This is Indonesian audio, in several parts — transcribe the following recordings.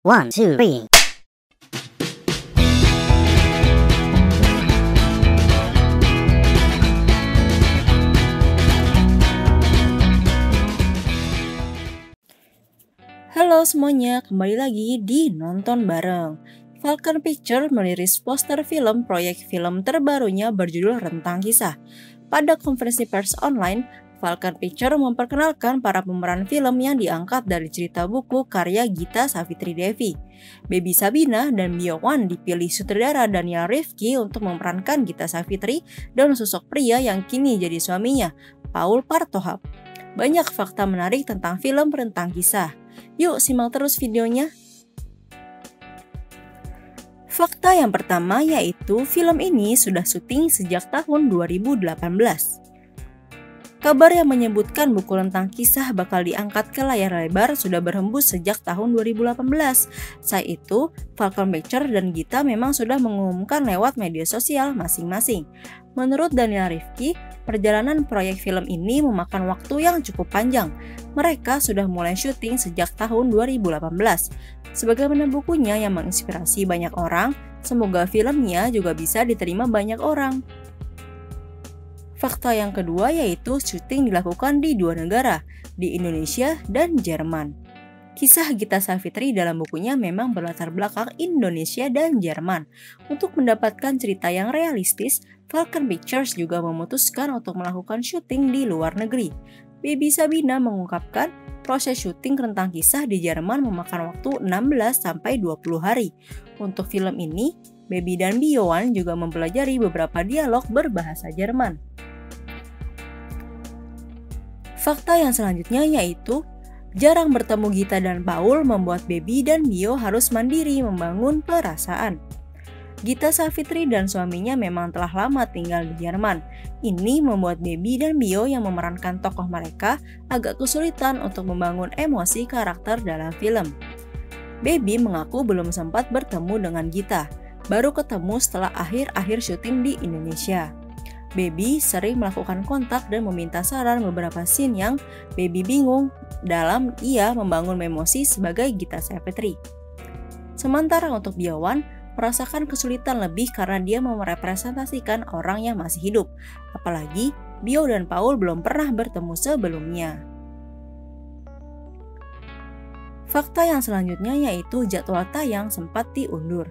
One, two, three. Halo semuanya, kembali lagi di Nonton Bareng. Falcon Pictures merilis poster film proyek film terbarunya berjudul Rentang Kisah. Pada konferensi pers online, Falcon Pictures memperkenalkan para pemeran film yang diangkat dari cerita buku karya Gita Savitri Devi. Baby Sabina dan Bio Wan dipilih sutradara Daniel Rifki untuk memerankan Gita Savitri dan sosok pria yang kini jadi suaminya, Paul Partohap. Banyak fakta menarik tentang film Rentang Kisah. Yuk simak terus videonya. Fakta yang pertama yaitu film ini sudah syuting sejak tahun 2018. Kabar yang menyebutkan buku Rentang Kisah bakal diangkat ke layar lebar sudah berhembus sejak tahun 2018. Saat itu, Falcon Pictures dan Gita memang sudah mengumumkan lewat media sosial masing-masing. Menurut Daniel Rifki, perjalanan proyek film ini memakan waktu yang cukup panjang. Mereka sudah mulai syuting sejak tahun 2018. Sebagaimana bukunya yang menginspirasi banyak orang, semoga filmnya juga bisa diterima banyak orang. Fakta yang kedua yaitu syuting dilakukan di dua negara, di Indonesia dan Jerman. Kisah Gita Savitri dalam bukunya memang berlatar belakang Indonesia dan Jerman. Untuk mendapatkan cerita yang realistis, Falcon Pictures juga memutuskan untuk melakukan syuting di luar negeri. Baby Sabina mengungkapkan proses syuting Rentang Kisah di Jerman memakan waktu 16-20 hari. Untuk film ini, Baby dan Bio Wan juga mempelajari beberapa dialog berbahasa Jerman. Fakta yang selanjutnya yaitu jarang bertemu Gita dan Paul membuat Baby dan Bio harus mandiri membangun perasaan. Gita Savitri dan suaminya memang telah lama tinggal di Jerman. Ini membuat Baby dan Bio yang memerankan tokoh mereka agak kesulitan untuk membangun emosi karakter dalam film. Baby mengaku belum sempat bertemu dengan Gita, baru ketemu setelah akhir-akhir syuting di Indonesia. Baby sering melakukan kontak dan meminta saran beberapa scene yang Baby bingung dalam ia membangun emosi sebagai Gita Savitri. Sementara untuk Bio Wan, merasakan kesulitan lebih karena dia merepresentasikan orang yang masih hidup. Apalagi Bio dan Paul belum pernah bertemu sebelumnya. Fakta yang selanjutnya yaitu jadwal tayang sempat diundur.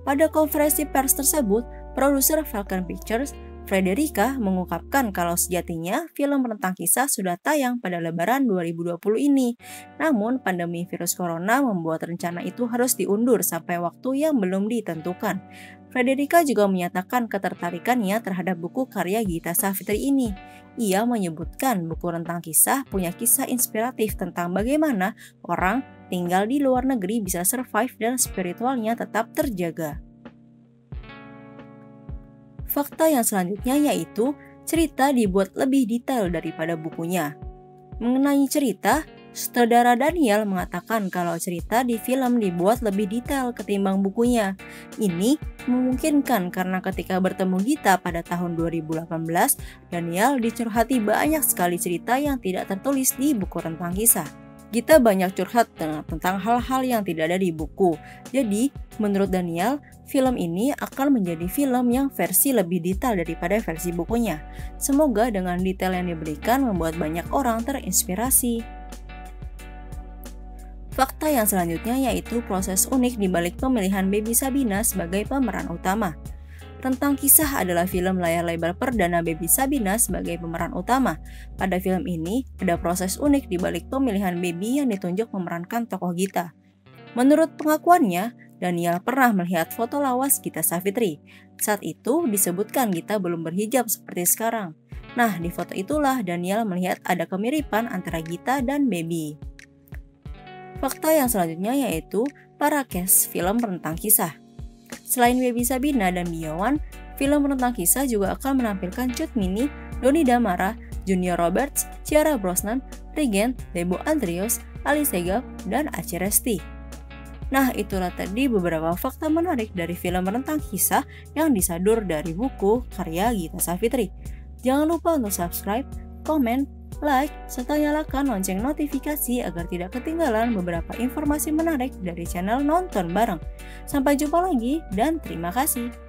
Pada konferensi pers tersebut, produser Falcon Pictures Frederica mengungkapkan kalau sejatinya film Rentang Kisah sudah tayang pada Lebaran 2020 ini. Namun, pandemi virus corona membuat rencana itu harus diundur sampai waktu yang belum ditentukan. Frederica juga menyatakan ketertarikannya terhadap buku karya Gita Savitri ini. Ia menyebutkan buku Rentang Kisah punya kisah inspiratif tentang bagaimana orang tinggal di luar negeri bisa survive dan spiritualnya tetap terjaga. Fakta yang selanjutnya yaitu cerita dibuat lebih detail daripada bukunya. Mengenai cerita, sutradara Daniel mengatakan kalau cerita di film dibuat lebih detail ketimbang bukunya. Ini memungkinkan karena ketika bertemu Gita pada tahun 2018, Daniel dicurhati banyak sekali cerita yang tidak tertulis di buku Rentang Kisah. Gita banyak curhat tentang hal-hal yang tidak ada di buku. Jadi, menurut Daniel, film ini akan menjadi film yang versi lebih detail daripada versi bukunya. Semoga dengan detail yang diberikan membuat banyak orang terinspirasi. Fakta yang selanjutnya yaitu proses unik di balik pemilihan Baby Sabina sebagai pemeran utama. Rentang Kisah adalah film layar lebar perdana Baby Sabina sebagai pemeran utama. Pada film ini, ada proses unik di balik pemilihan Baby yang ditunjuk memerankan tokoh Gita. Menurut pengakuannya, Daniel pernah melihat foto lawas Gita Savitri. Saat itu disebutkan Gita belum berhijab seperti sekarang. Nah, di foto itulah Daniel melihat ada kemiripan antara Gita dan Baby. Fakta yang selanjutnya yaitu para cast film Rentang Kisah. Selain Baby Sabina dan Bio Wan, film Rentang Kisah juga akan menampilkan Cut Mini, Doni Damara, Junior Roberts, Ciara Brosnan, Regen, Debo Andrius, Ali Segaf, dan Aci Resti. Nah, itulah tadi beberapa fakta menarik dari film Rentang Kisah yang disadur dari buku karya Gita Savitri. Jangan lupa untuk subscribe, komen, like, serta nyalakan lonceng notifikasi agar tidak ketinggalan beberapa informasi menarik dari channel Nonton Bareng. Sampai jumpa lagi dan terima kasih.